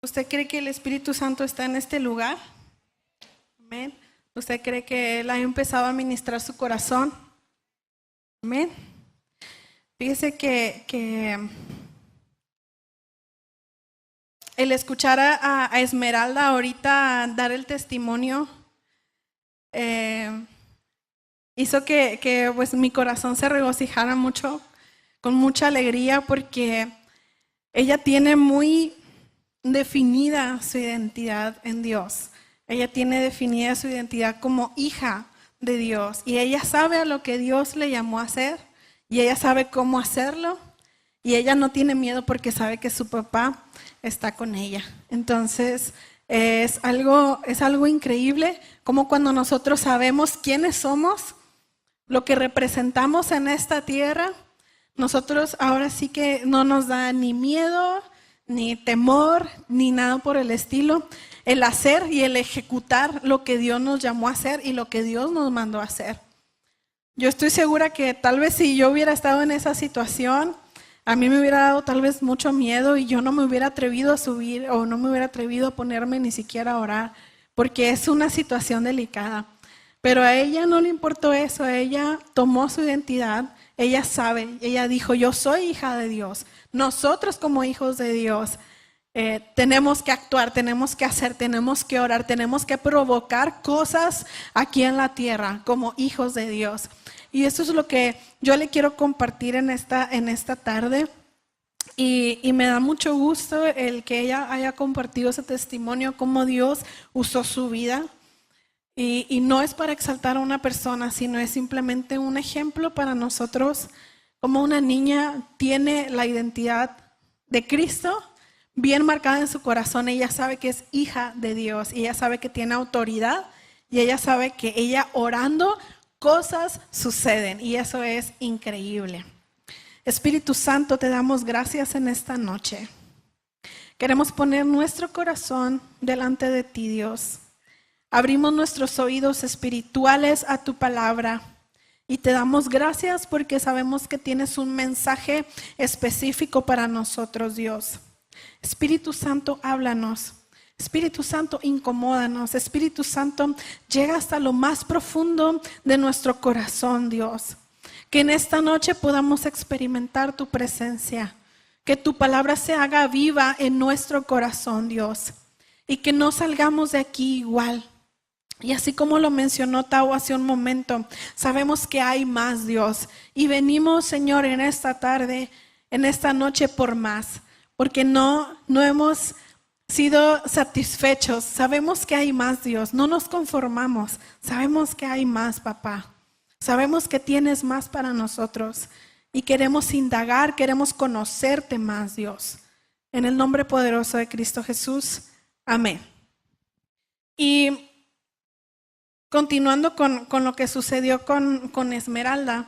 ¿Usted cree que el Espíritu Santo está en este lugar? Amén. ¿Usted cree que Él ha empezado a ministrar su corazón? Amén. Fíjese que el escuchar a Esmeralda ahorita dar el testimonio hizo que pues mi corazón se regocijara mucho, con mucha alegría, porque ella tiene muy definida su identidad en Dios. Ella tiene definida su identidad como hija de Dios y ella sabe a lo que Dios le llamó a hacer y ella sabe cómo hacerlo y ella no tiene miedo porque sabe que su papá está con ella. Entonces es algo increíble como cuando nosotros sabemos quiénes somos, lo que representamos en esta tierra, nosotros ahora sí que no nos da ni miedo, ni temor, ni nada por el estilo, el hacer y el ejecutar lo que Dios nos llamó a hacer y lo que Dios nos mandó a hacer. Yo estoy segura que tal vez si yo hubiera estado en esa situación, a mí me hubiera dado tal vez mucho miedo y yo no me hubiera atrevido a subir o no me hubiera atrevido a ponerme ni siquiera a orar, porque es una situación delicada. Pero a ella no le importó eso, ella tomó su identidad, ella sabe, ella dijo, yo soy hija de Dios. Nosotros como hijos de Dios tenemos que actuar, tenemos que hacer, tenemos que orar, tenemos que provocar cosas aquí en la tierra como hijos de Dios. Y eso es lo que yo le quiero compartir en esta tarde. Y me da mucho gusto el que ella haya compartido ese testimonio, cómo Dios usó su vida. Y no es para exaltar a una persona, sino es simplemente un ejemplo para nosotros, como una niña tiene la identidad de Cristo bien marcada en su corazón. Ella sabe que es hija de Dios, y ella sabe que tiene autoridad, y ella sabe que ella orando, cosas suceden, y eso es increíble. Espíritu Santo, te damos gracias en esta noche. Queremos poner nuestro corazón delante de ti, Dios. Abrimos nuestros oídos espirituales a tu palabra y te damos gracias porque sabemos que tienes un mensaje específico para nosotros, Dios. Espíritu Santo, háblanos. Espíritu Santo, incomódanos. Espíritu Santo, llega hasta lo más profundo de nuestro corazón, Dios. Que en esta noche podamos experimentar tu presencia. Que tu palabra se haga viva en nuestro corazón, Dios. Y que no salgamos de aquí igual. Y así como lo mencionó Tao hace un momento, sabemos que hay más, Dios. Y venimos, Señor, en esta tarde, en esta noche por más. Porque no hemos sido satisfechos. Sabemos que hay más, Dios. No nos conformamos. Sabemos que hay más, papá. Sabemos que tienes más para nosotros. Y queremos indagar, queremos conocerte más, Dios. En el nombre poderoso de Cristo Jesús. Amén. Y continuando con lo que sucedió con Esmeralda,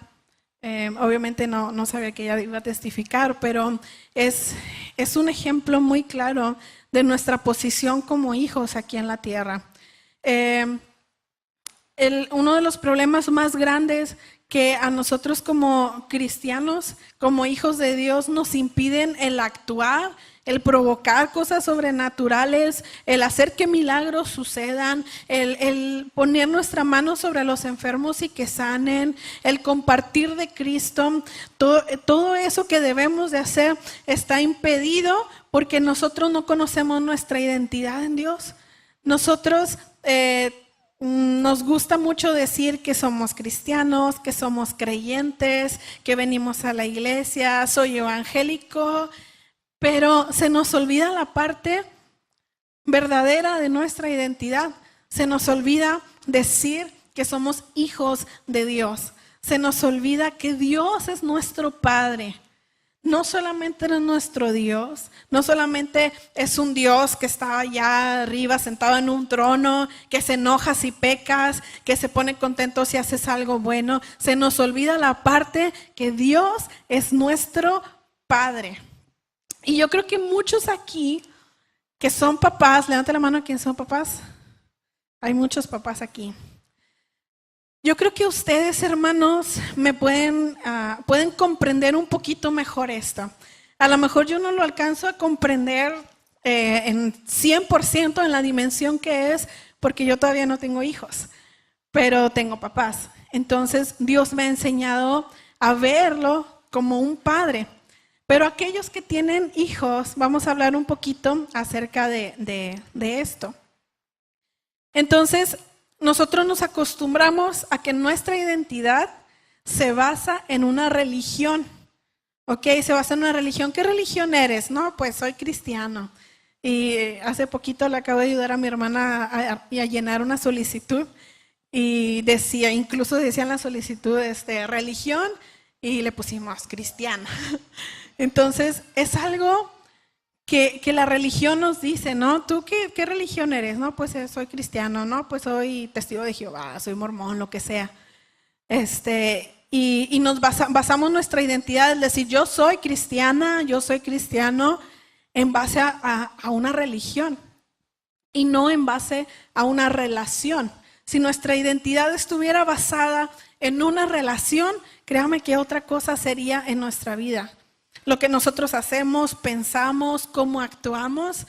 obviamente no sabía que ella iba a testificar, pero es un ejemplo muy claro de nuestra posición como hijos aquí en la tierra. Uno de los problemas más grandes que a nosotros como cristianos, como hijos de Dios, nos impiden el actuar, el provocar cosas sobrenaturales, el hacer que milagros sucedan, el poner nuestra mano sobre los enfermos y que sanen, el compartir de Cristo. Todo eso que debemos de hacer está impedido porque nosotros no conocemos nuestra identidad en Dios. Nosotros nos gusta mucho decir que somos cristianos, que somos creyentes, que venimos a la iglesia, soy evangélico, pero se nos olvida la parte verdadera de nuestra identidad. Se nos olvida decir que somos hijos de Dios. Se nos olvida que Dios es nuestro Padre. No solamente es nuestro Dios, no solamente es un Dios que está allá arriba sentado en un trono, que se enoja si pecas, que se pone contento si haces algo bueno. Se nos olvida la parte que Dios es nuestro Padre. Y yo creo que muchos aquí que son papás, levanta la mano, ¿quién son papás? Hay muchos papás aquí. Yo creo que ustedes, hermanos, me pueden comprender un poquito mejor esto. A lo mejor yo no lo alcanzo a comprender en 100% en la dimensión que es, porque yo todavía no tengo hijos, pero tengo papás. Entonces Dios me ha enseñado a verlo como un padre. Pero aquellos que tienen hijos, vamos a hablar un poquito acerca de esto. Entonces, nosotros nos acostumbramos a que nuestra identidad se basa en una religión. ¿Ok? Se basa en una religión. ¿Qué religión eres? No, pues soy cristiano. Y hace poquito le acabo de ayudar a mi hermana a llenar una solicitud. Y decía, incluso decía en la solicitud, religión, y le pusimos cristiana. Entonces, es algo que la religión nos dice, ¿no? ¿Tú qué religión eres? No, pues soy cristiano, no, pues soy testigo de Jehová, soy mormón, lo que sea. Y nos basamos nuestra identidad, es decir, yo soy cristiana, yo soy cristiano en base a una religión y no en base a una relación. Si nuestra identidad estuviera basada en una relación, créame que otra cosa sería en nuestra vida. Lo que nosotros hacemos, pensamos, cómo actuamos,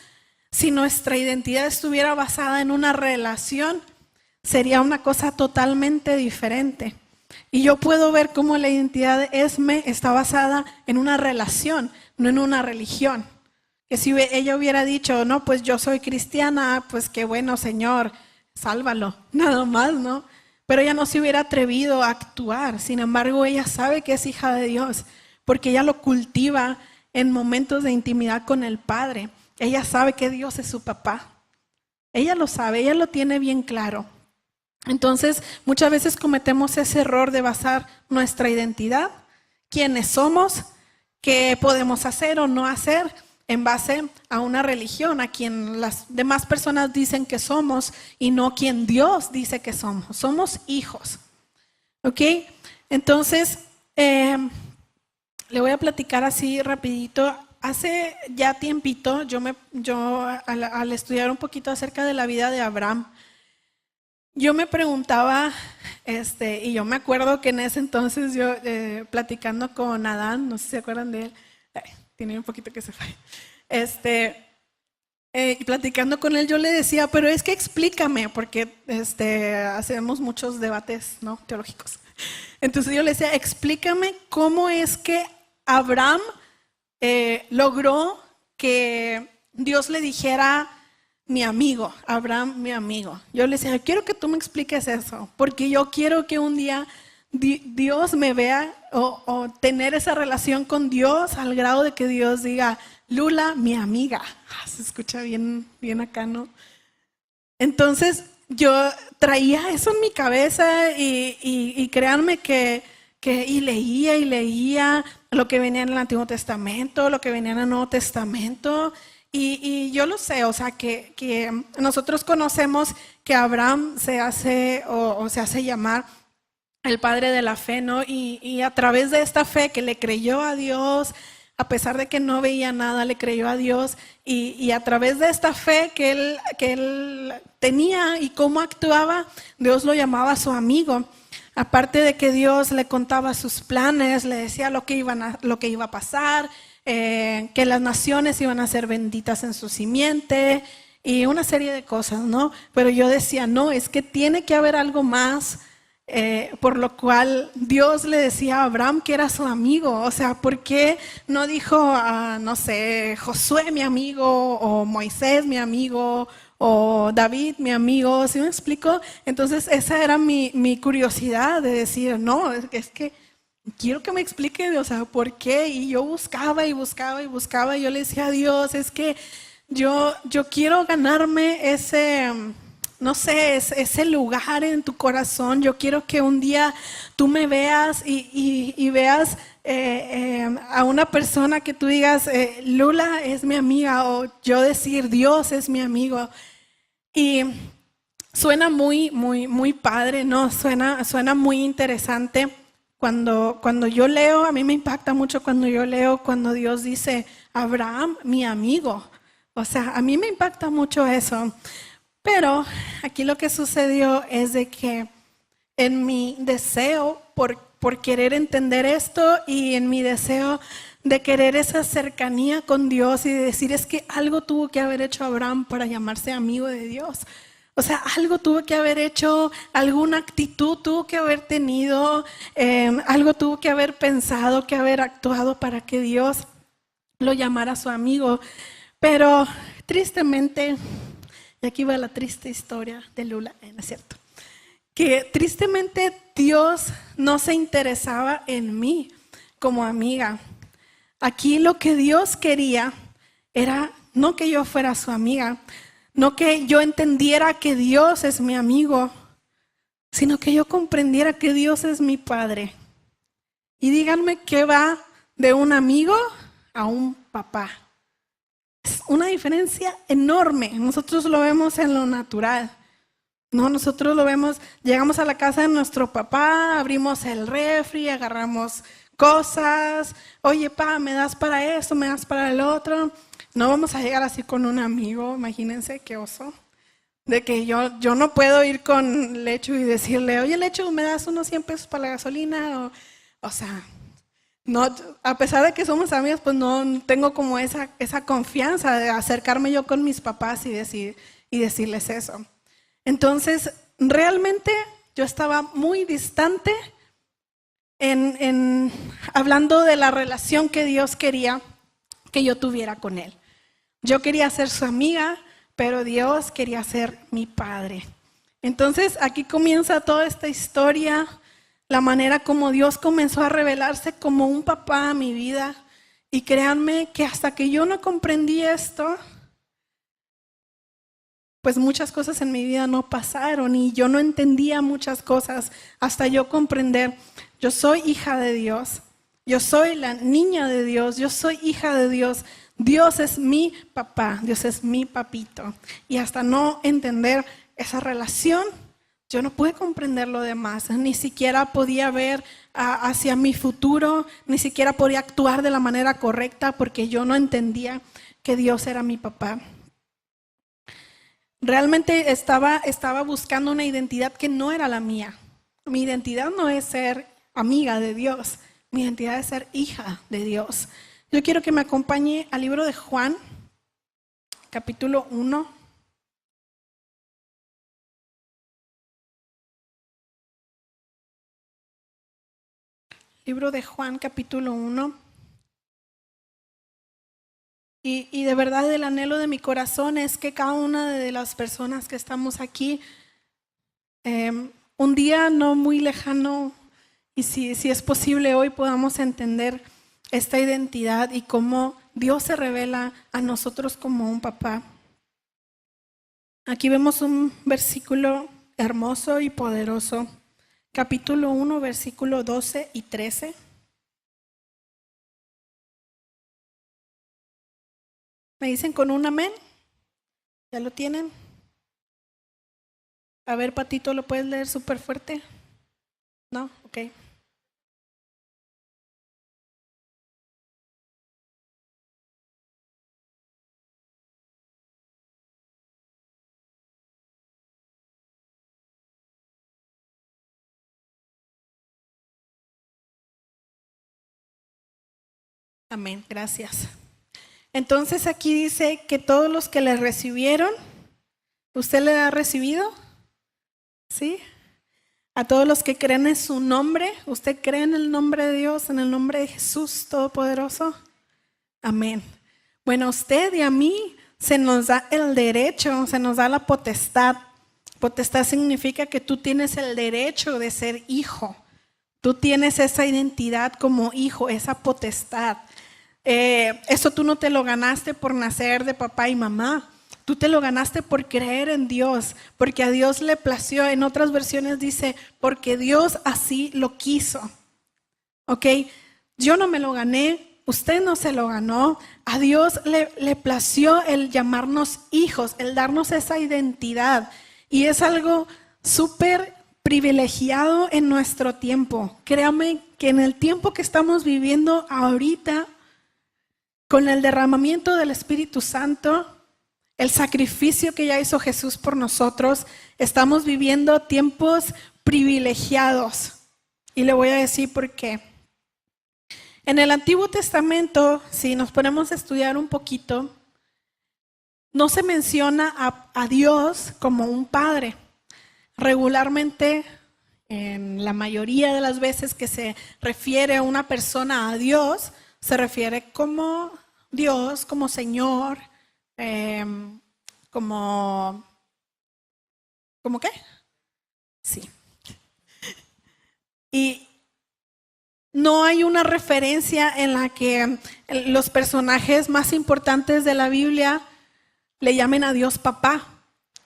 si nuestra identidad estuviera basada en una relación, sería una cosa totalmente diferente. Y yo puedo ver cómo la identidad de Esme está basada en una relación, no en una religión. Que si ella hubiera dicho, no, pues yo soy cristiana, pues qué bueno, Señor, sálvalo, nada más, ¿no? Pero ella no se hubiera atrevido a actuar. Sin embargo, ella sabe que es hija de Dios, porque ella lo cultiva en momentos de intimidad con el Padre. Ella sabe que Dios es su papá. Ella lo sabe, ella lo tiene bien claro. Entonces, muchas veces cometemos ese error de basar nuestra identidad, quiénes somos, qué podemos hacer o no hacer, en base a una religión, a quien las demás personas dicen que somos y no quien Dios dice que somos. Somos hijos. ¿Ok? Entonces, le voy a platicar así rapidito. Hace ya tiempito, yo al estudiar un poquito acerca de la vida de Abraham, yo me preguntaba, y yo me acuerdo que en ese entonces yo platicando con Adán, no sé si se acuerdan de él, tiene un poquito que se fue, platicando con él yo le decía, pero es que explícame, porque hacemos muchos debates, ¿no?, teológicos. Entonces yo le decía, explícame cómo es que Abraham logró que Dios le dijera mi amigo, Abraham, mi amigo. Yo le decía, quiero que tú me expliques eso, porque yo quiero que un día Dios me vea o tener esa relación con Dios al grado de que Dios diga, Lula, mi amiga. Se escucha bien acá, ¿no? Entonces yo traía eso en mi cabeza y créanme que leía lo que venía en el Antiguo Testamento, lo que venía en el Nuevo Testamento. Y yo lo sé, o sea, que nosotros conocemos que Abraham se hace llamar el padre de la fe, ¿no? Y a través de esta fe que le creyó a Dios, a pesar de que no veía nada, le creyó a Dios. Y a través de esta fe que él tenía y cómo actuaba, Dios lo llamaba su amigo. Aparte de que Dios le contaba sus planes, le decía lo que iba a pasar, que las naciones iban a ser benditas en su simiente y una serie de cosas, ¿no? Pero yo decía, no, es que tiene que haber algo más, por lo cual Dios le decía a Abraham que era su amigo. O sea, ¿por qué no dijo, no sé, Josué mi amigo, o Moisés mi amigo, o David mi amigo? ¿Sí me explico? Entonces esa era mi curiosidad de decir, no, es que quiero que me explique, o sea, ¿por qué? Y yo buscaba y yo le decía a Dios, es que yo quiero ganarme ese, no sé, ese lugar en tu corazón. Yo quiero que un día tú me veas y veas a una persona que tú digas, Lula es mi amiga, o yo decir, Dios es mi amigo. Y suena muy padre, ¿no? Suena muy interesante. Cuando yo leo, a mí me impacta mucho cuando yo leo, cuando Dios dice, Abraham, mi amigo. O sea, a mí me impacta mucho eso. Pero aquí lo que sucedió es de que en mi deseo por querer entender esto y en mi deseo de querer esa cercanía con Dios y de decir, es que algo tuvo que haber hecho Abraham para llamarse amigo de Dios. O sea, algo tuvo que haber hecho, alguna actitud tuvo que haber tenido, algo tuvo que haber pensado, que haber actuado para que Dios lo llamara su amigo. Pero tristemente, y aquí va la triste historia de Lula, ¿no es cierto? Que tristemente Dios no se interesaba en mí como amiga. Aquí lo que Dios quería era no que yo fuera su amiga, no que yo entendiera que Dios es mi amigo, sino que yo comprendiera que Dios es mi Padre. Y díganme qué va de un amigo a un papá. Es una diferencia enorme. Nosotros lo vemos en lo natural. No, nosotros lo vemos, llegamos a la casa de nuestro papá, abrimos el refri, agarramos cosas. Oye, pa, ¿me das para esto? ¿Me das para el otro? No vamos a llegar así con un amigo, imagínense qué oso. De que yo no puedo ir con Lechu y decirle, oye Lechu, ¿me das unos 100 pesos para la gasolina? O sea, no, a pesar de que somos amigos, pues no tengo como esa confianza de acercarme yo con mis papás y decirles eso. Entonces, realmente yo estaba muy distante en hablando de la relación que Dios quería que yo tuviera con Él. Yo quería ser su amiga, pero Dios quería ser mi Padre. Entonces, aquí comienza toda esta historia, la manera como Dios comenzó a revelarse como un papá a mi vida. Y créanme que hasta que yo no comprendí esto, pues muchas cosas en mi vida no pasaron y yo no entendía muchas cosas hasta yo comprender, yo soy hija de Dios, yo soy la niña de Dios, yo soy hija de Dios, Dios es mi papá, Dios es mi papito. Y hasta no entender esa relación, yo no pude comprender lo demás, ni siquiera podía ver hacia mi futuro, ni siquiera podía actuar de la manera correcta porque yo no entendía que Dios era mi papá. Realmente estaba buscando una identidad que no era la mía. Mi identidad no es ser amiga de Dios, mi identidad es ser hija de Dios. Yo quiero que me acompañe al libro de Juan, capítulo 1. Libro de Juan, capítulo 1. Y de verdad el anhelo de mi corazón es que cada una de las personas que estamos aquí, un día no muy lejano, y si es posible hoy podamos entender esta identidad y cómo Dios se revela a nosotros como un papá. Aquí vemos un versículo hermoso y poderoso, capítulo 1, versículo 12 y 13. ¿Me dicen con un amén? ¿Ya lo tienen? A ver, Patito, ¿lo puedes leer súper fuerte? ¿No? Ok. Amén, gracias. Entonces aquí dice que todos los que le recibieron, ¿usted le ha recibido? ¿Sí? A todos los que creen en su nombre, ¿usted cree en el nombre de Dios, en el nombre de Jesús Todopoderoso? Amén. Bueno, a usted y a mí se nos da el derecho, se nos da la potestad. Potestad significa que tú tienes el derecho de ser hijo. Tú tienes esa identidad como hijo, esa potestad. Eso tú no te lo ganaste por nacer de papá y mamá. Tú te lo ganaste por creer en Dios, porque a Dios le plació. En otras versiones dice, porque Dios así lo quiso. ¿Ok? Yo no me lo gané, usted no se lo ganó. A Dios le plació el llamarnos hijos, el darnos esa identidad. Y es algo súper privilegiado en nuestro tiempo. Créame que en el tiempo que estamos viviendo ahorita, con el derramamiento del Espíritu Santo, el sacrificio que ya hizo Jesús por nosotros, estamos viviendo tiempos privilegiados. Y le voy a decir por qué. En el Antiguo Testamento, si nos ponemos a estudiar un poquito, no se menciona a Dios como un padre. Regularmente, en la mayoría de las veces que se refiere a una persona a Dios, se refiere como Dios, como Señor, ¿cómo qué? Sí. Y no hay una referencia en la que los personajes más importantes de la Biblia le llamen a Dios papá.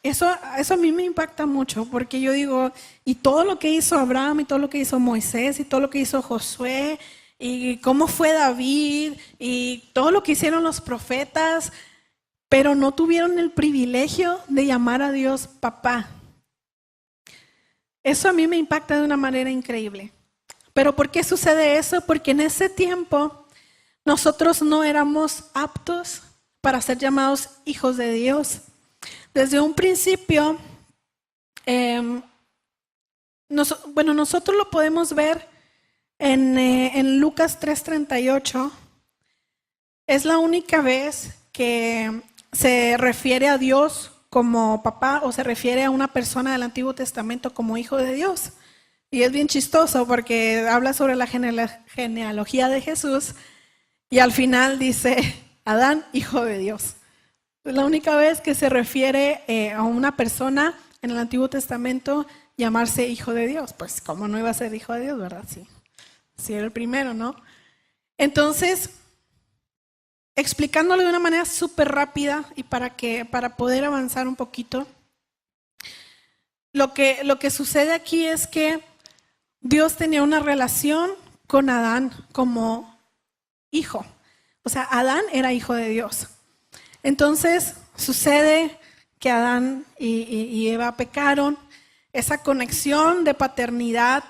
Eso a mí me impacta mucho, porque yo digo, y todo lo que hizo Abraham, y todo lo que hizo Moisés, y todo lo que hizo Josué, y cómo fue David, y todo lo que hicieron los profetas, pero no tuvieron el privilegio de llamar a Dios papá. Eso a mí me impacta de una manera increíble. ¿Pero por qué sucede eso? Porque en ese tiempo nosotros no éramos aptos para ser llamados hijos de Dios. Desde un principio, nosotros lo podemos ver en Lucas 3:38. Es la única vez que se refiere a Dios como papá o se refiere a una persona del Antiguo Testamento como hijo de Dios. Y es bien chistoso porque habla sobre la genealogía de Jesús y al final dice Adán, hijo de Dios. Es la única vez que se refiere a una persona en el Antiguo Testamento llamarse hijo de Dios. Pues cómo no iba a ser hijo de Dios, ¿verdad? Sí era el primero, ¿no? Entonces, explicándolo de una manera súper rápida y para poder avanzar un poquito, lo que sucede aquí es que Dios tenía una relación con Adán como hijo. O sea, Adán era hijo de Dios. Entonces sucede que Adán y Eva pecaron. Esa conexión de paternidad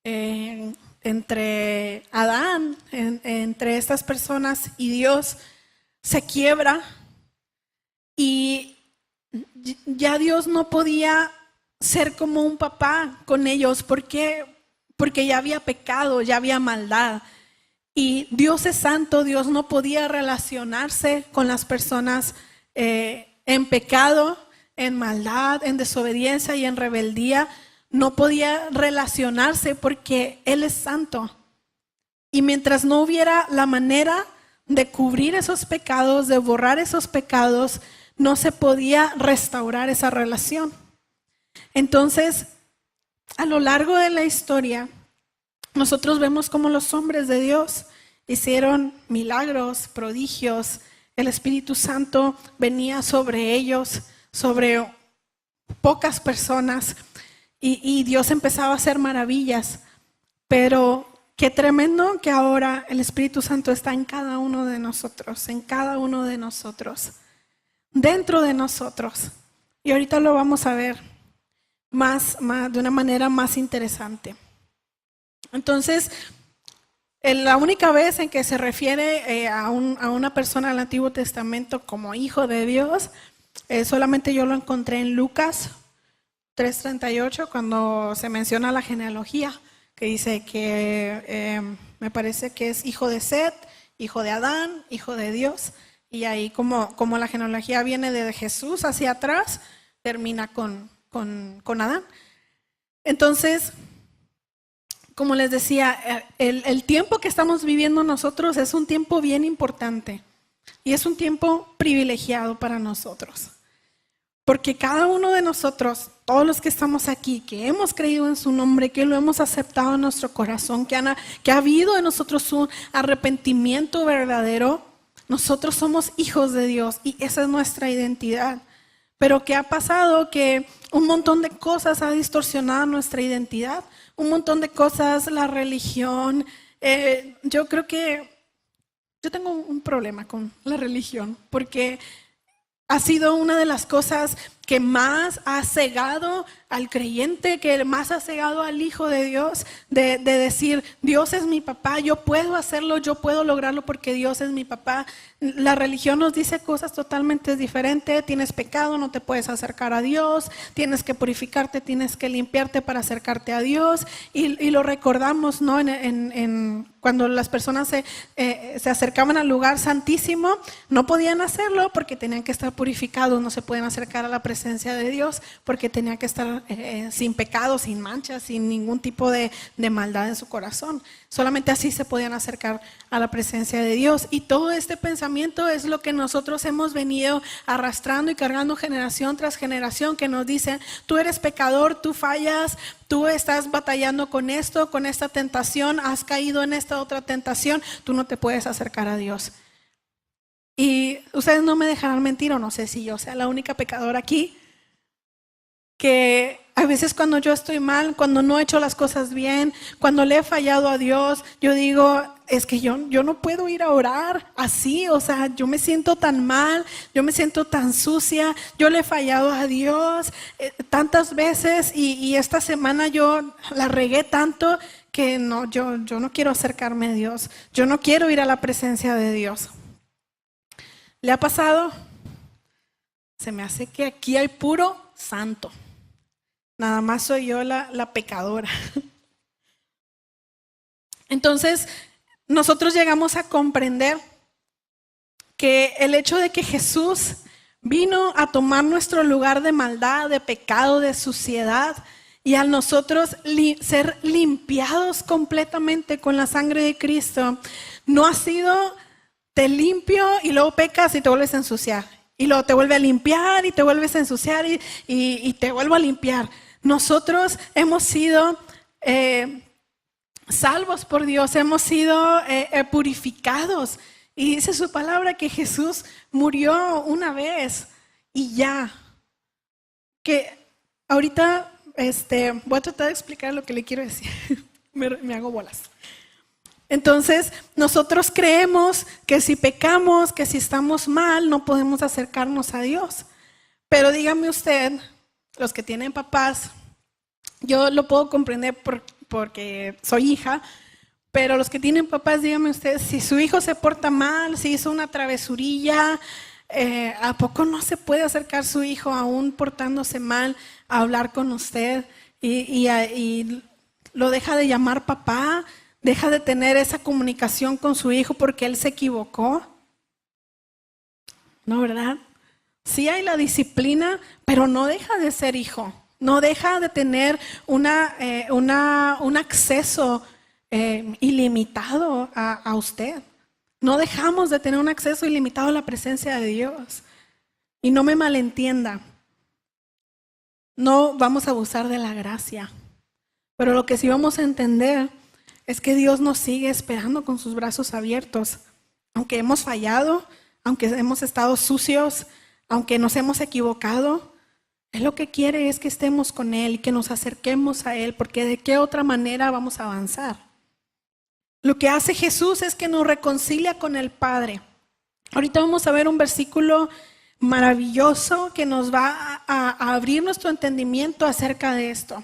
entre Adán, entre estas personas y Dios, se quiebra. Y ya Dios no podía ser como un papá con ellos. ¿Por qué? Porque ya había pecado, ya había maldad. Y Dios es santo, Dios no podía relacionarse con las personas en pecado, en maldad, en desobediencia y en rebeldía. No podía relacionarse porque Él es santo. Y mientras no hubiera la manera de cubrir esos pecados, de borrar esos pecados, no se podía restaurar esa relación. Entonces, a lo largo de la historia, nosotros vemos cómo los hombres de Dios hicieron milagros, prodigios. El Espíritu Santo venía sobre ellos, sobre pocas personas, y Dios empezaba a hacer maravillas. Pero qué tremendo que ahora el Espíritu Santo está en cada uno de nosotros, dentro de nosotros. Y ahorita lo vamos a ver más de una manera más interesante. Entonces, la única vez en que se refiere a una persona del Antiguo Testamento como hijo de Dios, solamente yo lo encontré en Lucas 3:38, cuando se menciona la genealogía, que dice que me parece que es hijo de Set, hijo de Adán, hijo de Dios, y ahí como la genealogía viene de Jesús hacia atrás, termina con Adán. Entonces, como les decía, el tiempo que estamos viviendo nosotros es un tiempo bien importante y es un tiempo privilegiado para nosotros. Porque cada uno de nosotros, todos los que estamos aquí, que hemos creído en su nombre, que lo hemos aceptado en nuestro corazón, que ha habido en nosotros un arrepentimiento verdadero, nosotros somos hijos de Dios y esa es nuestra identidad. Pero ¿qué ha pasado? Que un montón de cosas ha distorsionado nuestra identidad, un montón de cosas, la religión. Yo creo que yo tengo un problema con la religión, porque ha sido una de las cosas que más ha cegado al creyente, que más ha cegado al Hijo de Dios, de decir, Dios es mi papá, yo puedo hacerlo, yo puedo lograrlo porque Dios es mi papá. La religión nos dice cosas totalmente diferentes. Tienes pecado, no te puedes acercar a Dios, tienes que purificarte, tienes que limpiarte para acercarte a Dios. Y lo recordamos, ¿no? Cuando las personas se acercaban al lugar santísimo, no podían hacerlo porque tenían que estar purificados, no se pueden acercar a la presencia de Dios porque tenían que estar sin pecado, sin manchas, sin ningún tipo de maldad en su corazón. Solamente así se podían acercar a la presencia de Dios. Y todo este pensamiento es lo que nosotros hemos venido arrastrando y cargando generación tras generación, que nos dicen, tú eres pecador, tú fallas, tú estás batallando con esto, con esta tentación, has caído en esta otra tentación, tú no te puedes acercar a Dios. Y ustedes no me dejarán mentir, o no sé si yo sea la única pecadora aquí, que a veces cuando yo estoy mal, cuando no he hecho las cosas bien, cuando le he fallado a Dios, yo digo, es que yo no puedo ir a orar así, o sea, yo me siento tan mal, yo me siento tan sucia, yo le he fallado a Dios tantas veces y esta semana yo la regué tanto que no, yo no quiero acercarme a Dios, yo no quiero ir a la presencia de Dios. ¿Le ha pasado? Se me hace que aquí hay puro santo. Nada más soy yo la pecadora. Entonces, nosotros llegamos a comprender que el hecho de que Jesús vino a tomar nuestro lugar de maldad, de pecado, de suciedad, y al nosotros ser limpiados completamente con la sangre de Cristo, no ha sido te limpio y luego pecas y te vuelves a ensuciar. Y luego te vuelve a limpiar y te vuelves a ensuciar y te vuelvo a limpiar. Nosotros hemos sido salvos por Dios, hemos sido purificados. Y dice su palabra que Jesús murió una vez y ya. Que ahorita voy a tratar de explicar lo que le quiero decir. me hago bolas. Entonces, nosotros creemos que si pecamos, que si estamos mal, no podemos acercarnos a Dios. Pero dígame usted, los que tienen papás, yo lo puedo comprender porque soy hija, pero los que tienen papás, dígame usted, si su hijo se porta mal, si hizo una travesurilla, ¿a poco no se puede acercar su hijo aún portándose mal a hablar con usted y lo deja de llamar papá? Deja de tener esa comunicación con su hijo porque él se equivocó. ¿No, verdad? Sí hay la disciplina, pero no deja de ser hijo. No deja de tener un acceso ilimitado a usted. No dejamos de tener un acceso ilimitado a la presencia de Dios. Y no me malentienda. No vamos a abusar de la gracia. Pero lo que sí vamos a entender es que Dios nos sigue esperando con sus brazos abiertos. Aunque hemos fallado, aunque hemos estado sucios, aunque nos hemos equivocado, Él lo que quiere es que estemos con Él y que nos acerquemos a Él, porque de qué otra manera vamos a avanzar. Lo que hace Jesús es que nos reconcilia con el Padre. Ahorita vamos a ver un versículo maravilloso que nos va a abrir nuestro entendimiento acerca de esto.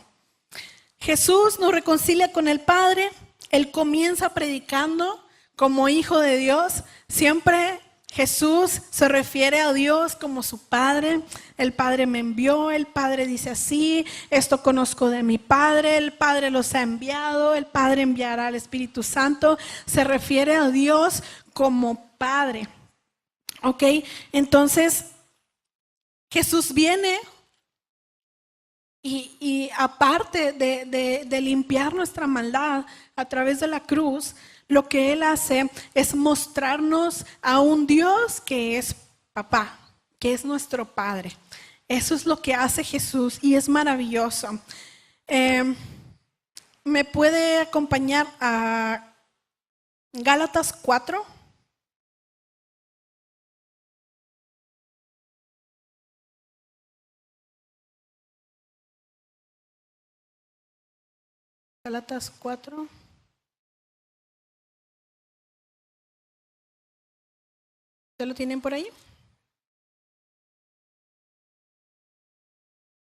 Jesús nos reconcilia con el Padre. Él comienza predicando como hijo de Dios. Siempre Jesús se refiere a Dios como su Padre. El Padre me envió, el Padre dice así, esto conozco de mi Padre, el Padre los ha enviado, el Padre enviará al Espíritu Santo. Se refiere a Dios como Padre. ¿Ok? Entonces, Jesús viene y aparte de limpiar nuestra maldad a través de la cruz, lo que Él hace es mostrarnos a un Dios que es papá, que es nuestro Padre. Eso es lo que hace Jesús y es maravilloso. ¿Me puede acompañar a Gálatas 4? Gálatas 4. ¿Ustedes lo tienen por ahí?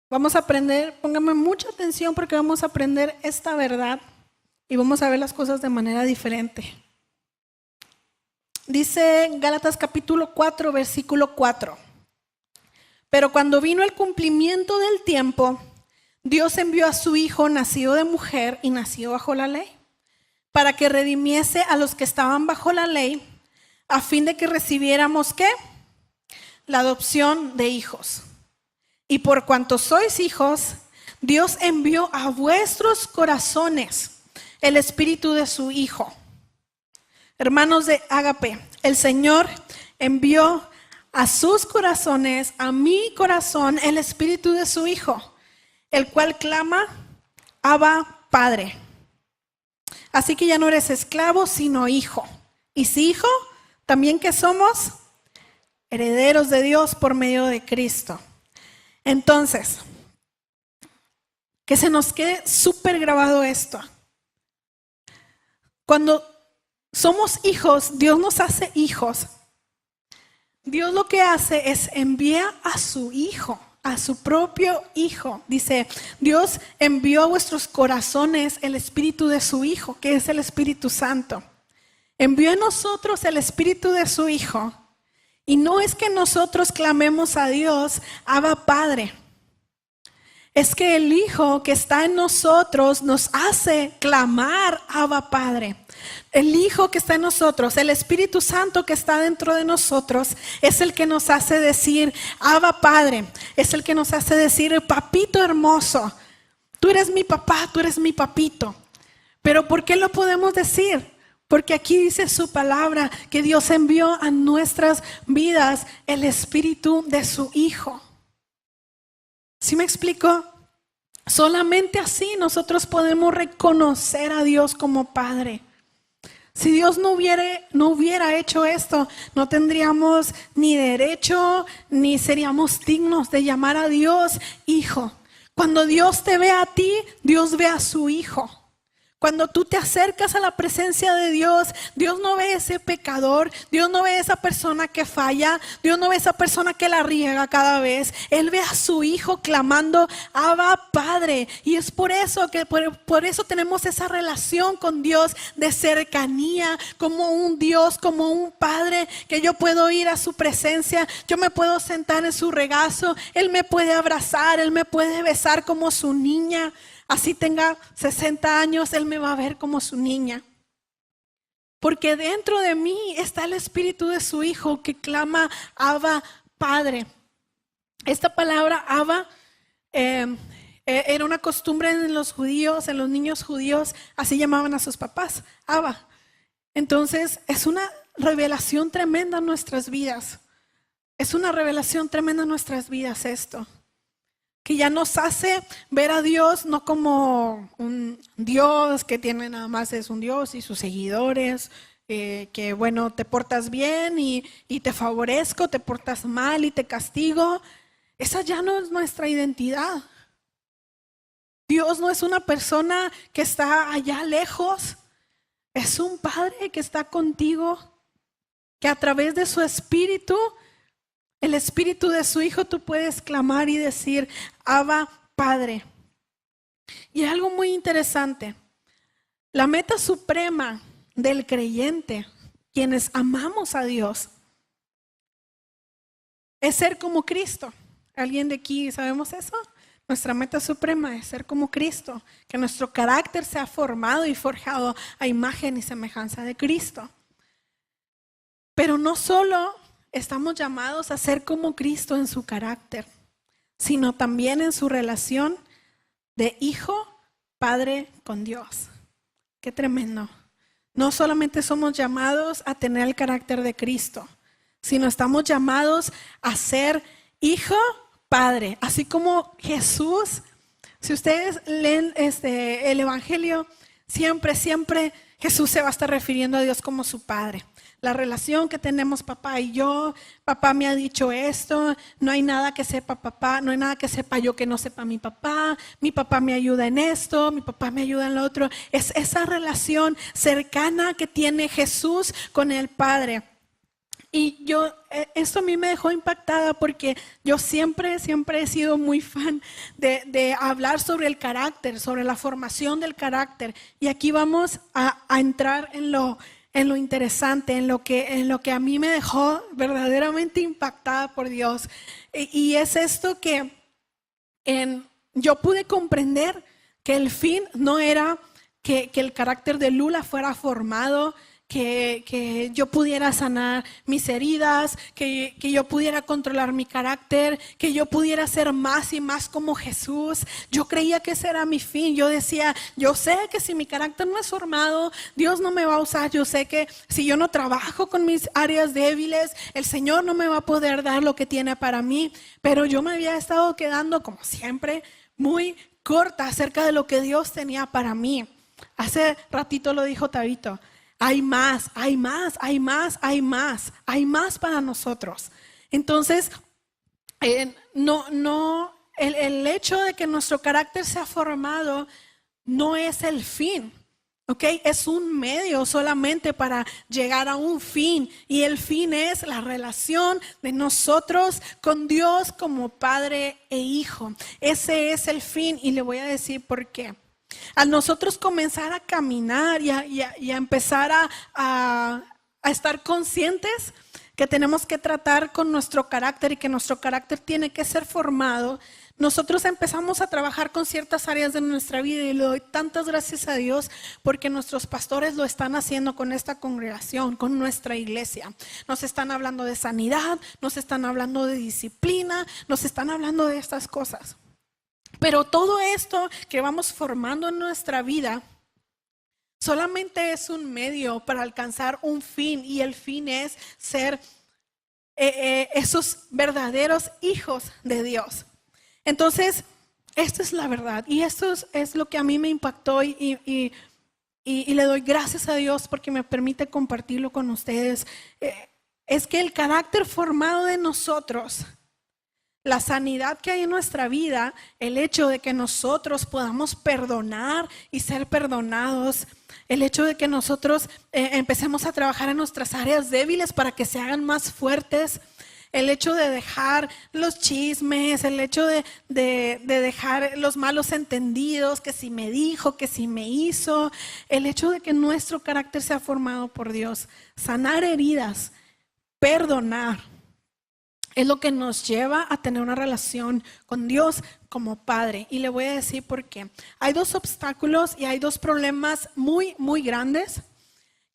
Vamos a aprender, póngame mucha atención porque vamos a aprender esta verdad y vamos a ver las cosas de manera diferente. Dice Gálatas capítulo 4, versículo 4. Pero cuando vino el cumplimiento del tiempo, Dios envió a su Hijo, nacido de mujer y nacido bajo la ley, para que redimiese a los que estaban bajo la ley, a fin de que recibiéramos, ¿qué? La adopción de hijos. Y por cuanto sois hijos, Dios envió a vuestros corazones el espíritu de su Hijo. Hermanos de Ágape, el Señor envió a sus corazones, a mi corazón, el espíritu de su Hijo, el cual clama, Abba, Padre. Así que ya no eres esclavo, sino hijo. Y si hijo, también que somos herederos de Dios por medio de Cristo. Entonces, que se nos quede súper grabado esto. Cuando somos hijos, Dios nos hace hijos. Dios lo que hace es envía a su Hijo, a su propio Hijo. Dice, Dios envió a vuestros corazones el espíritu de su Hijo, que es el Espíritu Santo. Envió a nosotros el espíritu de su Hijo. Y no es que nosotros clamemos a Dios, Abba Padre. Es que el Hijo que está en nosotros nos hace clamar, Abba Padre. El Hijo que está en nosotros, el Espíritu Santo que está dentro de nosotros, es el que nos hace decir, Abba Padre. Es el que nos hace decir, papito hermoso, tú eres mi papá, tú eres mi papito. Pero ¿por qué lo podemos decir? Porque aquí dice su palabra que Dios envió a nuestras vidas el Espíritu de su Hijo. ¿Sí me explico? Solamente así nosotros podemos reconocer a Dios como Padre. Si Dios no hubiera hecho esto, no tendríamos ni derecho ni seríamos dignos de llamar a Dios Hijo. Cuando Dios te ve a ti, Dios ve a su Hijo. Cuando tú te acercas a la presencia de Dios, Dios no ve ese pecador, Dios no ve esa persona que falla, Dios no ve esa persona que la riega cada vez. Él ve a su Hijo clamando, Abba Padre. Y es por eso que por eso tenemos esa relación con Dios de cercanía, como un Dios, como un Padre, que yo puedo ir a su presencia, yo me puedo sentar en su regazo, Él me puede abrazar, Él me puede besar como su niña. Así tenga 60 años, Él me va a ver como su niña. Porque dentro de mí está el espíritu de su Hijo que clama, Abba, Padre. Esta palabra, Abba, era una costumbre en los judíos, en los niños judíos, así llamaban a sus papás, Abba. Entonces, es una revelación tremenda en nuestras vidas. Es una revelación tremenda en nuestras vidas esto. Que ya nos hace ver a Dios no como un Dios que tiene nada más es un Dios y sus seguidores, que bueno, te portas bien y te favorezco, te portas mal y te castigo. Esa ya no es nuestra identidad. Dios no es una persona que está allá lejos, es un Padre que está contigo, que a través de su Espíritu, el Espíritu de su Hijo, tú puedes clamar y decir, Abba, Padre. Y algo muy interesante, la meta suprema del creyente, quienes amamos a Dios, es ser como Cristo. ¿Alguien de aquí sabemos eso? Nuestra meta suprema es ser como Cristo, que nuestro carácter sea formado y forjado a imagen y semejanza de Cristo. Pero no solo estamos llamados a ser como Cristo en su carácter, sino también en su relación de hijo, padre con Dios. Qué tremendo. No solamente somos llamados a tener el carácter de Cristo, sino estamos llamados a ser hijo, padre. Así como Jesús, si ustedes leen el Evangelio, siempre Jesús se va a estar refiriendo a Dios como su Padre. La relación que tenemos papá y yo, papá me ha dicho esto, no hay nada que sepa papá, no hay nada que sepa yo que no sepa mi papá me ayuda en esto, mi papá me ayuda en lo otro. Es esa relación cercana que tiene Jesús con el Padre. Y esto a mí me dejó impactada porque yo siempre he sido muy fan de hablar sobre el carácter, sobre la formación del carácter. Y aquí vamos a entrar en lo interesante, en lo que a mí me dejó verdaderamente impactada por Dios. Y es esto que yo pude comprender que el fin no era que el carácter de Lula fuera formado, que yo pudiera sanar mis heridas, que yo pudiera controlar mi carácter, que yo pudiera ser más y más como Jesús. Yo creía que ese era mi fin. Yo decía, yo sé que si mi carácter no es formado, Dios no me va a usar. Yo sé que si yo no trabajo con mis áreas débiles, el Señor no me va a poder dar lo que tiene para mí. Pero yo me había estado quedando, como siempre, muy corta acerca de lo que Dios tenía para mí. Hace ratito lo dijo Tabito. Hay más, hay más, hay más, hay más, hay más para nosotros. Entonces, el hecho de que nuestro carácter sea formado no es el fin, ¿ok? Es un medio solamente para llegar a un fin. Y el fin es la relación de nosotros con Dios como Padre e Hijo. Ese es el fin y le voy a decir por qué. Al nosotros comenzar a caminar y a empezar a estar conscientes que tenemos que tratar con nuestro carácter y que nuestro carácter tiene que ser formado, nosotros empezamos a trabajar con ciertas áreas de nuestra vida y le doy tantas gracias a Dios porque nuestros pastores lo están haciendo con esta congregación, con nuestra iglesia. Nos están hablando de sanidad, nos están hablando de disciplina, nos están hablando de estas cosas. Pero todo esto que vamos formando en nuestra vida solamente es un medio para alcanzar un fin, y el fin es ser esos verdaderos hijos de Dios. Entonces, esta es la verdad y esto es lo que a mí me impactó y le doy gracias a Dios porque me permite compartirlo con ustedes. Es que el carácter formado de nosotros, la sanidad que hay en nuestra vida, el hecho de que nosotros podamos perdonar y ser perdonados, el hecho de que nosotros empecemos a trabajar en nuestras áreas débiles para que se hagan más fuertes, el hecho de dejar los chismes, el hecho de dejar los malos entendidos, que si me dijo, que si me hizo, el hecho de que nuestro carácter sea formado por Dios, sanar heridas, perdonar, es lo que nos lleva a tener una relación con Dios como Padre. Y le voy a decir por qué. Hay dos obstáculos y hay dos problemas muy, muy grandes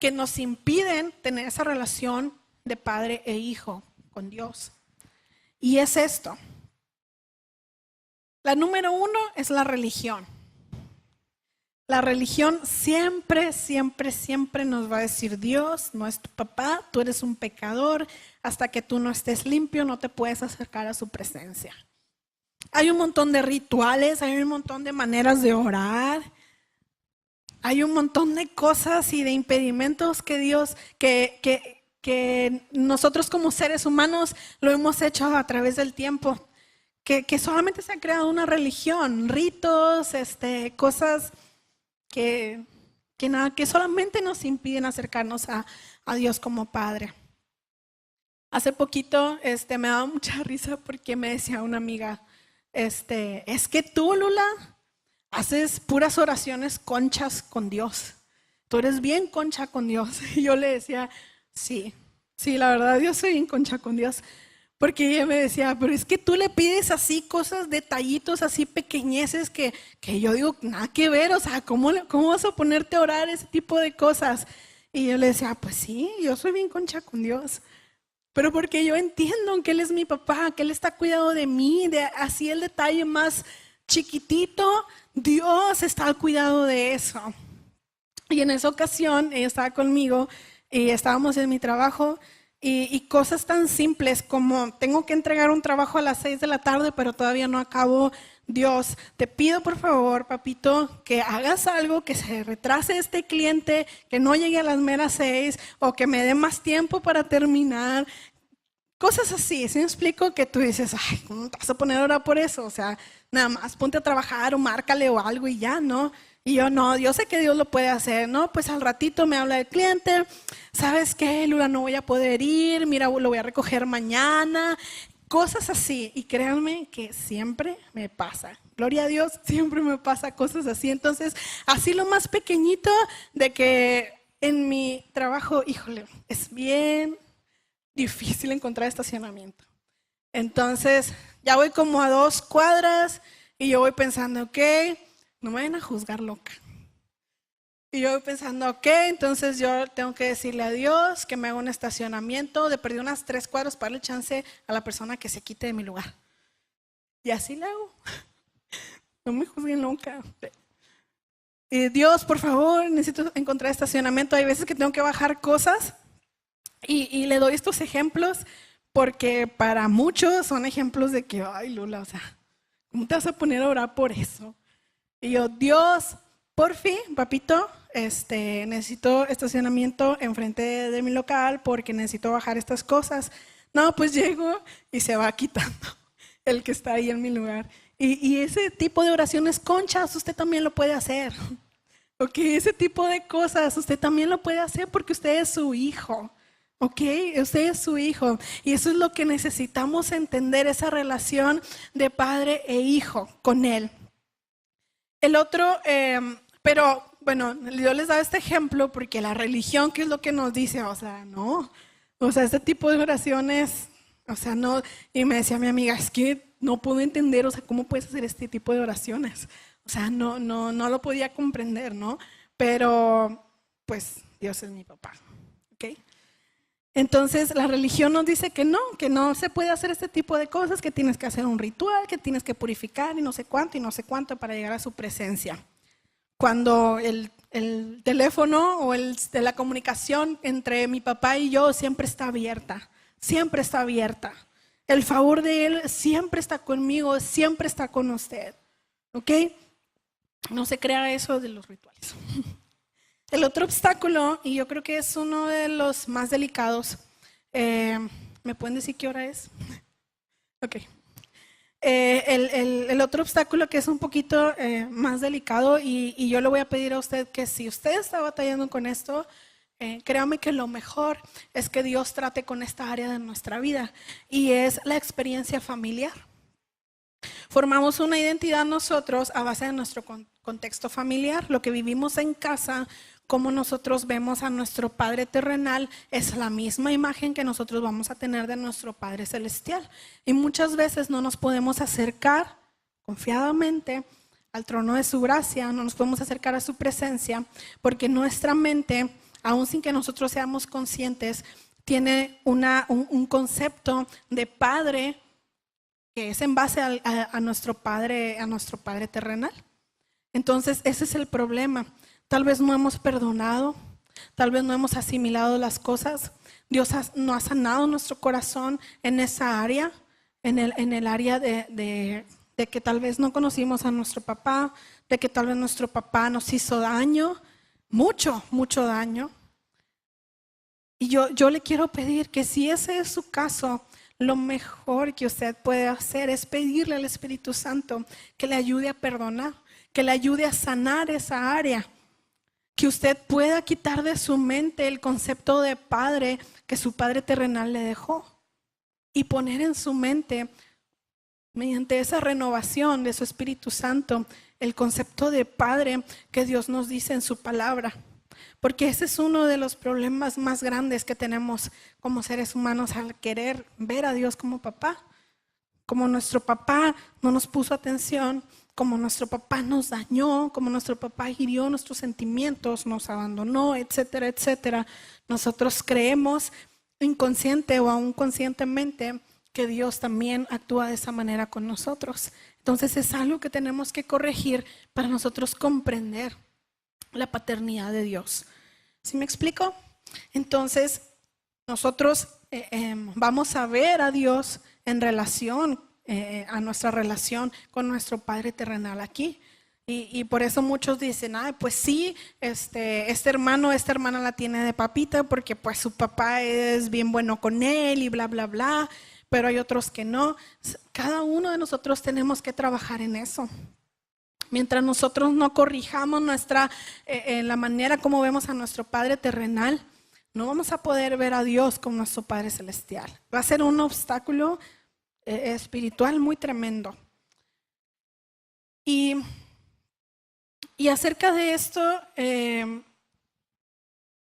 que nos impiden tener esa relación de Padre e Hijo con Dios. Y es esto. La número uno es la religión. La religión siempre, siempre, siempre nos va a decir: Dios no es tu papá, tú eres un pecador, hasta que tú no estés limpio no te puedes acercar a su presencia. Hay un montón de rituales, hay un montón de maneras de orar, hay un montón de cosas y de impedimentos que Dios, que nosotros como seres humanos lo hemos hecho a través del tiempo, que solamente se ha creado una religión, ritos, cosas que solamente nos impiden acercarnos a Dios como Padre. Hace poquito me daba mucha risa porque me decía una amiga, es que tú, Lula, haces puras oraciones conchas con Dios. Tú eres bien concha con Dios. Y yo le decía, sí, la verdad, yo soy bien concha con Dios. Porque ella me decía, pero es que tú le pides así cosas, detallitos así pequeñeces que yo digo, nada que ver, o sea, ¿cómo vas a ponerte a orar ese tipo de cosas? Y yo le decía, pues sí, yo soy bien concha con Dios. Pero porque yo entiendo que Él es mi papá, que Él está cuidado de mí, de así el detalle más chiquitito, Dios está al cuidado de eso. Y en esa ocasión ella estaba conmigo y estábamos en mi trabajo. Y cosas tan simples como tengo que entregar un trabajo a las 6 de la tarde, pero todavía no acabo. Dios, te pido por favor, papito, que hagas algo, que se retrase este cliente, que no llegue a las meras 6 o que me dé más tiempo para terminar. Cosas así, ¿sí me explico? Que tú dices, ay, ¿cómo te vas a poner ahora por eso? O sea, nada más ponte a trabajar o márcale o algo y ya, ¿no? Y yo no, yo sé que Dios lo puede hacer, ¿no? Pues al ratito me habla el cliente, ¿sabes qué, Lula? No voy a poder ir, mira, lo voy a recoger mañana, cosas así. Y créanme que siempre me pasa, gloria a Dios, siempre me pasa cosas así. Entonces, así lo más pequeñito de que en mi trabajo, híjole, es bien difícil encontrar estacionamiento. Entonces, ya voy como a 2 cuadras y yo voy pensando, ok, no me vayan a juzgar loca. Y yo voy pensando, ok, entonces yo tengo que decirle a Dios que me haga un estacionamiento de perder unas 3 cuadras para darle chance a la persona que se quite de mi lugar. Y así le hago. No me juzguen loca. Dios, por favor, necesito encontrar estacionamiento. Hay veces que tengo que bajar cosas y le doy estos ejemplos porque para muchos son ejemplos de que, ay Lula, o sea, ¿cómo te vas a poner a orar por eso? Y yo, Dios, por fin, papito, necesito estacionamiento enfrente de mi local porque necesito bajar estas cosas. No, pues llego y se va quitando el que está ahí en mi lugar. Y ese tipo de oraciones conchas, usted también lo puede hacer. Ok, ese tipo de cosas, usted también lo puede hacer porque usted es su hijo. Ok, usted es su hijo. Y eso es lo que necesitamos entender, esa relación de padre e hijo con él. El otro, pero bueno, yo les daba este ejemplo porque la religión, ¿qué es lo que nos dice? O sea, no, o sea, este tipo de oraciones, o sea, no, y me decía mi amiga, es que no puedo entender, o sea, ¿cómo puedes hacer este tipo de oraciones? O sea, no lo podía comprender, ¿no? Pero, pues, Dios es mi papá, ¿ok? Entonces la religión nos dice que no se puede hacer este tipo de cosas, que tienes que hacer un ritual, que tienes que purificar y no sé cuánto para llegar a su presencia. Cuando el teléfono o de la comunicación entre mi papá y yo siempre está abierta, siempre está abierta. El favor de él siempre está conmigo, siempre está con usted, ¿ok? No se crea eso de los rituales. El otro obstáculo, y yo creo que es uno de los más delicados, ¿me pueden decir qué hora es? Ok. El otro obstáculo que es un poquito más delicado, y yo le voy a pedir a usted que si usted está batallando con esto, créame que lo mejor es que Dios trate con esta área de nuestra vida, y es la experiencia familiar. Formamos una identidad nosotros a base de nuestro contexto familiar, lo que vivimos en casa. Como nosotros vemos a nuestro Padre terrenal, es la misma imagen que nosotros vamos a tener de nuestro Padre celestial. Y muchas veces no nos podemos acercar confiadamente al trono de su gracia, no nos podemos acercar a su presencia, porque nuestra mente, aun sin que nosotros seamos conscientes, tiene un concepto de Padre que es en base a nuestro Padre terrenal. Entonces ese es el problema. Tal vez no hemos perdonado, tal vez no hemos asimilado las cosas. Dios no ha sanado nuestro corazón en esa área, en el área de que tal vez no conocimos a nuestro papá, de que tal vez nuestro papá nos hizo daño, mucho daño. Y yo le quiero pedir que si ese es su caso, lo mejor que usted puede hacer es pedirle al Espíritu Santo que le ayude a perdonar, que le ayude a sanar esa área. Que usted pueda quitar de su mente el concepto de padre que su Padre terrenal le dejó y poner en su mente, mediante esa renovación de su Espíritu Santo, el concepto de padre que Dios nos dice en su palabra. Porque ese es uno de los problemas más grandes que tenemos como seres humanos al querer ver a Dios como papá. Como nuestro papá no nos puso atención, como nuestro papá nos dañó, como nuestro papá hirió nuestros sentimientos, nos abandonó, etcétera, etcétera. Nosotros creemos inconsciente o aún conscientemente que Dios también actúa de esa manera con nosotros. Entonces es algo que tenemos que corregir para nosotros comprender la paternidad de Dios. ¿Sí me explico? Entonces nosotros vamos a ver a Dios en relación a nuestra relación con nuestro Padre terrenal aquí. Y por eso muchos dicen, pues sí, este hermano, esta hermana la tiene de papita porque pues su papá es bien bueno con él y bla, bla, bla, pero hay otros que no. Cada uno de nosotros tenemos que trabajar en eso. Mientras nosotros no corrijamos la manera como vemos a nuestro Padre terrenal, no vamos a poder ver a Dios como nuestro Padre celestial. Va a ser un obstáculo espiritual muy tremendo. Y acerca de esto,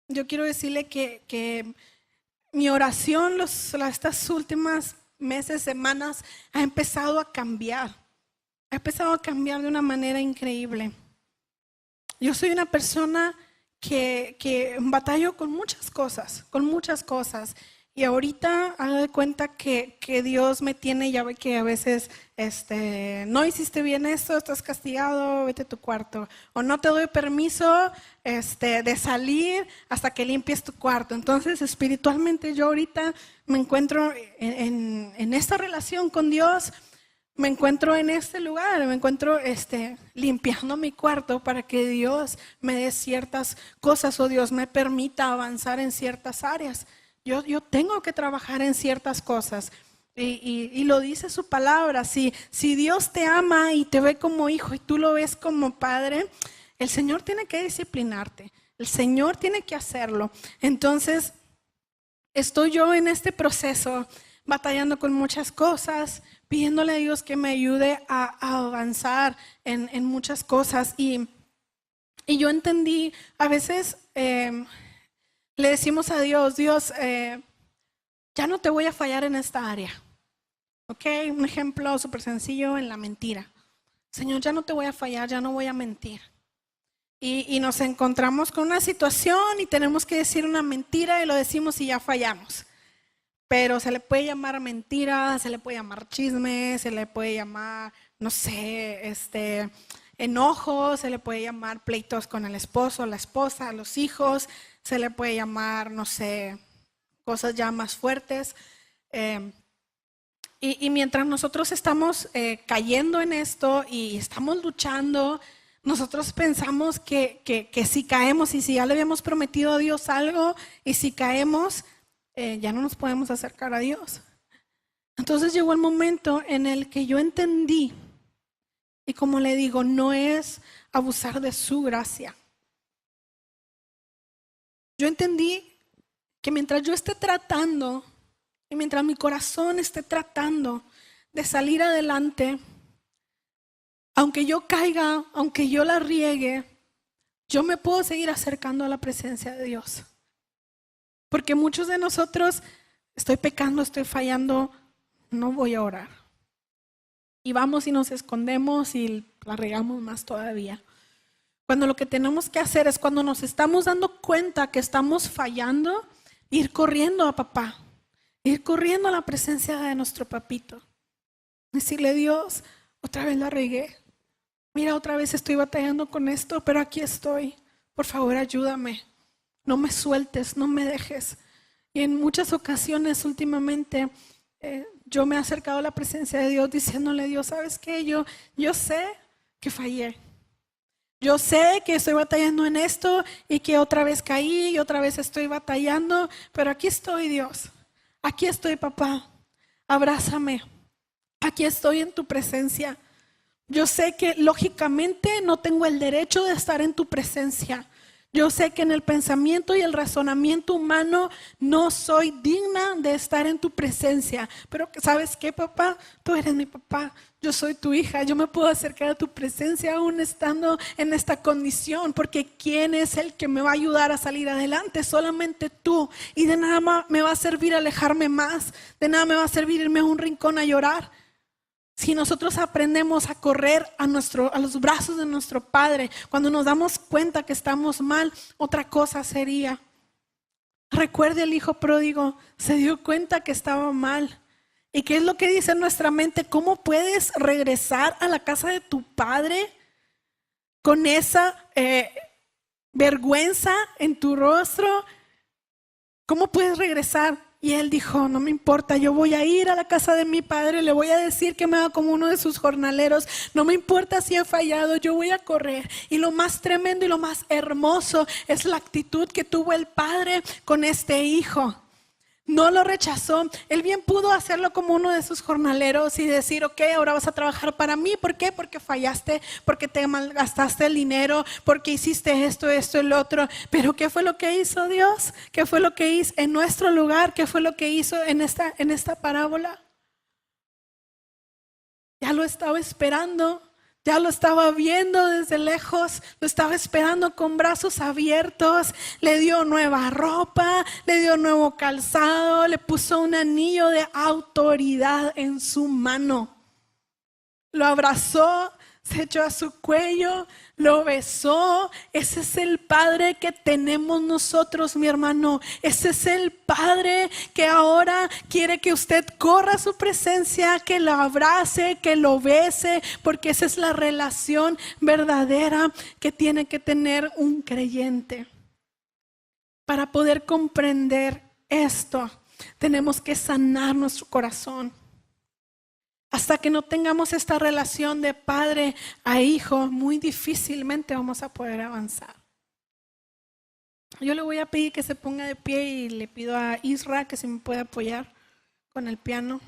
yo quiero decirle que mi oración estas últimas meses, semanas, ha empezado a cambiar. Ha empezado a cambiar de una manera increíble. Yo soy una persona que batallo con muchas cosas. Y ahorita hago de cuenta que Dios me tiene, ya ve que a veces no hiciste bien esto, estás castigado, vete a tu cuarto. O no te doy permiso de salir hasta que limpies tu cuarto. Entonces espiritualmente yo ahorita me encuentro en esta relación con Dios. Me encuentro en este lugar, me encuentro limpiando mi cuarto para que Dios me dé ciertas cosas o Dios me permita avanzar en ciertas áreas. Yo tengo que trabajar en ciertas cosas y lo dice su palabra. Si Dios te ama y te ve como hijo y tú lo ves como padre, el Señor tiene que disciplinarte, el Señor tiene que hacerlo. Entonces, estoy yo en este proceso batallando con muchas cosas, pidiéndole a Dios que me ayude a avanzar en muchas cosas. Y yo entendí, a veces le decimos a Dios, ya no te voy a fallar en esta área. ¿Ok? Un ejemplo súper sencillo en la mentira. Señor, ya no te voy a fallar, ya no voy a mentir. Y nos encontramos con una situación y tenemos que decir una mentira y lo decimos y ya fallamos. Pero se le puede llamar mentira, se le puede llamar chisme, se le puede llamar, no sé, enojo, se le puede llamar pleitos con el esposo, la esposa, los hijos, se le puede llamar, no sé, cosas ya más fuertes. Y mientras nosotros estamos cayendo en esto y estamos luchando, nosotros pensamos que si caemos y si ya le habíamos prometido a Dios algo y si caemos, ya no nos podemos acercar a Dios. Entonces llegó el momento en el que yo entendí, y como le digo, no es abusar de su gracia. Yo entendí que mientras yo esté tratando, y mientras mi corazón esté tratando de salir adelante, aunque yo caiga, aunque yo la riegue, yo me puedo seguir acercando a la presencia de Dios. Porque muchos de nosotros, estoy pecando, estoy fallando, no voy a orar. Y vamos y nos escondemos y la regamos más todavía. Cuando lo que tenemos que hacer es, cuando nos estamos dando cuenta que estamos fallando, ir corriendo a papá, ir corriendo a la presencia de nuestro papito. Decirle, Dios, otra vez la regué. Mira, otra vez estoy batallando con esto, pero aquí estoy. Por favor, ayúdame. No me sueltes, no me dejes. Y en muchas ocasiones últimamente yo me he acercado a la presencia de Dios diciéndole, Dios, ¿sabes qué? Yo sé que fallé. Yo sé que estoy batallando en esto y que otra vez caí y otra vez estoy batallando, pero aquí estoy, Dios. Aquí estoy, papá. Abrázame. Aquí estoy en tu presencia. Yo sé que lógicamente no tengo el derecho de estar en tu presencia. Yo sé que en el pensamiento y el razonamiento humano no soy digna de estar en tu presencia. Pero ¿sabes qué, papá? Tú eres mi papá. Yo soy tu hija. Yo me puedo acercar a tu presencia aún estando en esta condición. Porque ¿quién es el que me va a ayudar a salir adelante? Solamente tú. Y de nada me va a servir alejarme más. De nada me va a servir irme a un rincón a llorar. Si nosotros aprendemos a correr a los brazos de nuestro Padre, cuando nos damos cuenta que estamos mal, otra cosa sería. Recuerde, el hijo pródigo se dio cuenta que estaba mal. ¿Y qué es lo que dice nuestra mente? ¿Cómo puedes regresar a la casa de tu padre con esa vergüenza en tu rostro? ¿Cómo puedes regresar? Y él dijo, no me importa, yo voy a ir a la casa de mi padre, le voy a decir que me haga como uno de sus jornaleros, no me importa si he fallado, yo voy a correr. Y lo más tremendo y lo más hermoso es la actitud que tuvo el padre con este hijo. No lo rechazó. Él bien pudo hacerlo como uno de sus jornaleros y decir, ok, ahora vas a trabajar para mí. ¿Por qué? Porque fallaste, porque te malgastaste el dinero, porque hiciste esto, el otro. Pero ¿qué fue lo que hizo Dios? ¿Qué fue lo que hizo en nuestro lugar? ¿Qué fue lo que hizo en esta parábola? Ya lo estaba esperando. Ya lo estaba viendo desde lejos, lo estaba esperando con brazos abiertos, le dio nueva ropa, le dio nuevo calzado, le puso un anillo de autoridad en su mano. Lo abrazó, se echó a su cuello, lo besó. Ese es el Padre que tenemos nosotros, mi hermano. Ese es el Padre que ahora quiere que usted corra a su presencia, que lo abrace, que lo bese, porque esa es la relación verdadera que tiene que tener un creyente. Para poder comprender esto, tenemos que sanar nuestro corazón. Hasta que no tengamos esta relación de padre a hijo, muy difícilmente vamos a poder avanzar. Yo le voy a pedir que se ponga de pie y le pido a Isra que se me pueda apoyar con el piano.